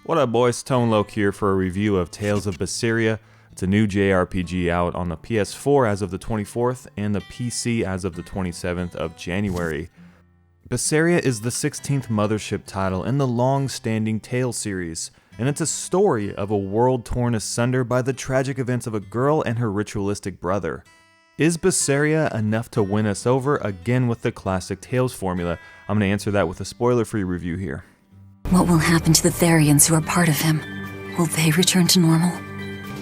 What up boys, Tone Loc here for a review of Tales of Berseria. It's a new JRPG out on the PS4 as of the 24th and the PC as of the 27th of January. Berseria is the 16th mothership title in the long-standing Tales series, and it's a story of a world torn asunder by the tragic events of a girl and her ritualistic brother. Is Berseria enough to win us over? Again with the classic Tales formula. I'm going to answer that with a spoiler-free review here. What will happen to the Therians who are part of him? Will they return to normal?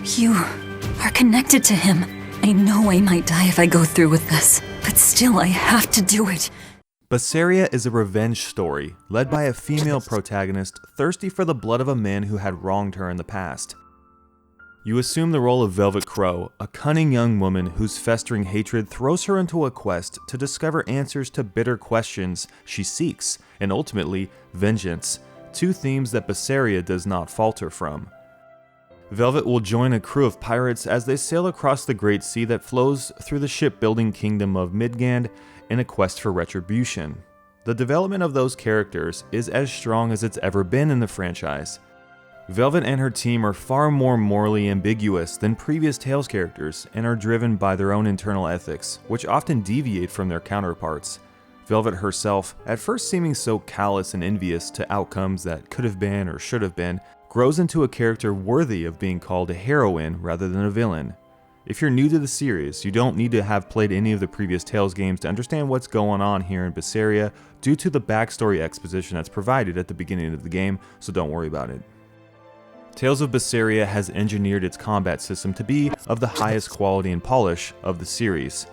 You are connected to him. I know I might die if I go through with this, but still I have to do it. Berseria is a revenge story, led by a female protagonist thirsty for the blood of a man who had wronged her in the past. You assume the role of Velvet Crow, a cunning young woman whose festering hatred throws her into a quest to discover answers to bitter questions she seeks, and ultimately, vengeance. Two themes that Berseria does not falter from. Velvet will join a crew of pirates as they sail across the Great Sea that flows through the shipbuilding kingdom of Midgand in a quest for retribution. The development of those characters is as strong as it's ever been in the franchise. Velvet and her team are far more morally ambiguous than previous Tales characters and are driven by their own internal ethics, which often deviate from their counterparts. Velvet herself, at first seeming so callous and envious to outcomes that could have been or should have been, grows into a character worthy of being called a heroine rather than a villain. If you're new to the series, you don't need to have played any of the previous Tales games to understand what's going on here in Berseria due to the backstory exposition that's provided at the beginning of the game, so don't worry about it. Tales of Berseria has engineered its combat system to be of the highest quality and polish of the series.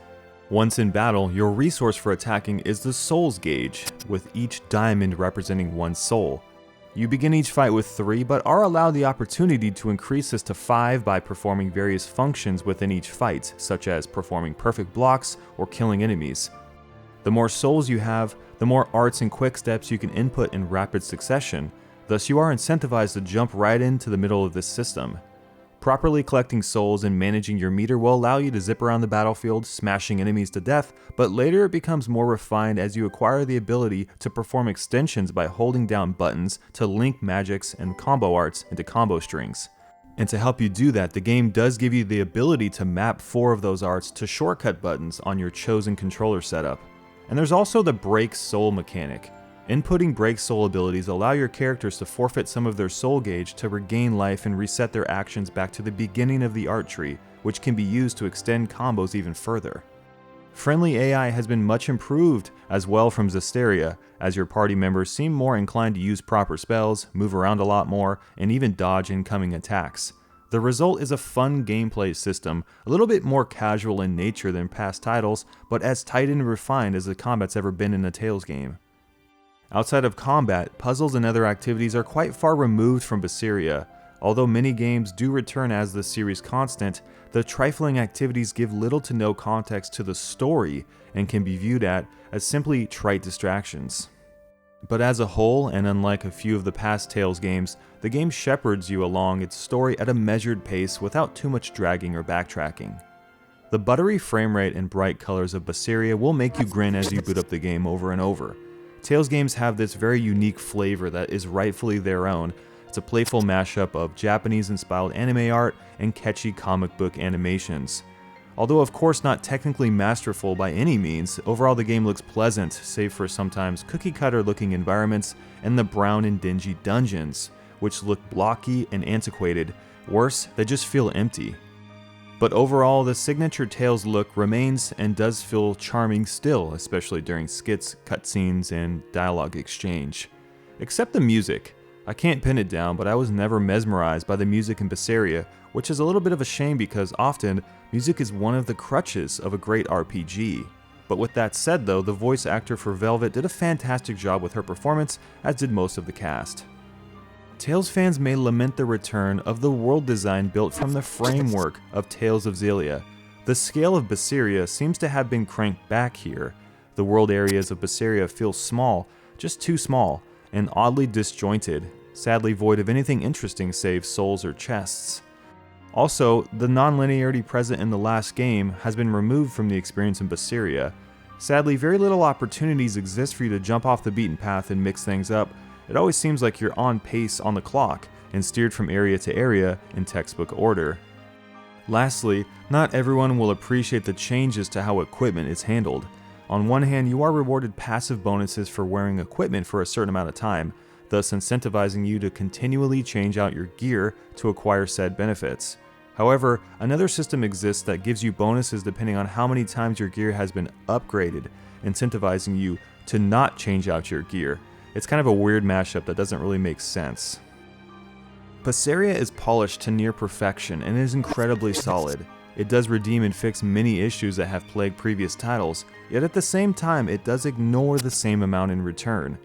Once in battle, your resource for attacking is the Souls gauge, with each diamond representing one soul. You begin each fight with 3, but are allowed the opportunity to increase this to 5 by performing various functions within each fight, such as performing perfect blocks or killing enemies. The more souls you have, the more arts and quick steps you can input in rapid succession, thus you are incentivized to jump right into the middle of this system. Properly collecting souls and managing your meter will allow you to zip around the battlefield, smashing enemies to death, but later it becomes more refined as you acquire the ability to perform extensions by holding down buttons to link magics and combo arts into combo strings. And to help you do that, the game does give you the ability to map 4 of those arts to shortcut buttons on your chosen controller setup. And there's also the break soul mechanic. Inputting break soul abilities allow your characters to forfeit some of their soul gauge to regain life and reset their actions back to the beginning of the art tree, which can be used to extend combos even further. Friendly AI has been much improved as well from Berseria, as your party members seem more inclined to use proper spells, move around a lot more, and even dodge incoming attacks. The result is a fun gameplay system, a little bit more casual in nature than past titles, but as tight and refined as the combat's ever been in a Tales game. Outside of combat, puzzles and other activities are quite far removed from Berseria. Although many games do return as the series constant, the trifling activities give little to no context to the story and can be viewed as simply trite distractions. But as a whole, and unlike a few of the past Tales games, the game shepherds you along its story at a measured pace without too much dragging or backtracking. The buttery framerate and bright colors of Berseria will make you grin as you boot up the game over and over. Tales games have this very unique flavor that is rightfully their own. It's a playful mashup of Japanese-inspired anime art and catchy comic book animations. Although of course not technically masterful by any means, overall the game looks pleasant, save for sometimes cookie-cutter looking environments and the brown and dingy dungeons, which look blocky and antiquated. Worse, they just feel empty. But overall, the signature Tales look remains and does feel charming still, especially during skits, cutscenes, and dialogue exchange. Except the music. I can't pin it down, but I was never mesmerized by the music in Berseria, which is a little bit of a shame because often, music is one of the crutches of a great RPG. But with that said though, the voice actor for Velvet did a fantastic job with her performance, as did most of the cast. Tales fans may lament the return of the world design built from the framework of Tales of Xillia. The scale of Berseria seems to have been cranked back here. The world areas of Berseria feel small, just too small, and oddly disjointed, sadly void of anything interesting save souls or chests. Also, the non-linearity present in the last game has been removed from the experience in Berseria. Sadly, very little opportunities exist for you to jump off the beaten path and mix things up. It always seems like you're on pace on the clock, and steered from area to area in textbook order. Lastly, not everyone will appreciate the changes to how equipment is handled. On one hand, you are rewarded passive bonuses for wearing equipment for a certain amount of time, thus incentivizing you to continually change out your gear to acquire said benefits. However, another system exists that gives you bonuses depending on how many times your gear has been upgraded, incentivizing you to not change out your gear. It's kind of a weird mashup that doesn't really make sense. Berseria is polished to near perfection and is incredibly solid. It does redeem and fix many issues that have plagued previous titles, yet at the same time it does ignore the same amount in return.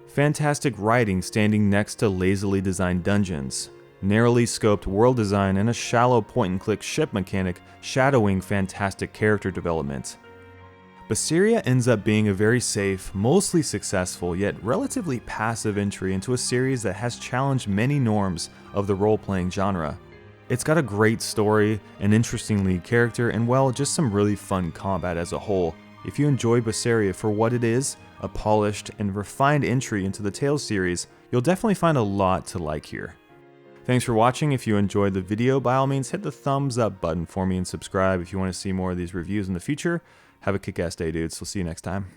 Fantastic writing standing next to lazily designed dungeons, narrowly scoped world design, and a shallow point-and-click ship mechanic shadowing fantastic character development. Berseria ends up being a very safe, mostly successful, yet relatively passive entry into a series that has challenged many norms of the role-playing genre. It's got a great story, an interesting lead character, and well, just some really fun combat as a whole. If you enjoy Berseria for what it is, a polished and refined entry into the Tales series, you'll definitely find a lot to like here. Thanks for watching. If you enjoyed the video, by all means hit the thumbs up button for me and subscribe if you want to see more of these reviews in the future. Have a kick-ass day, dudes. We'll see you next time.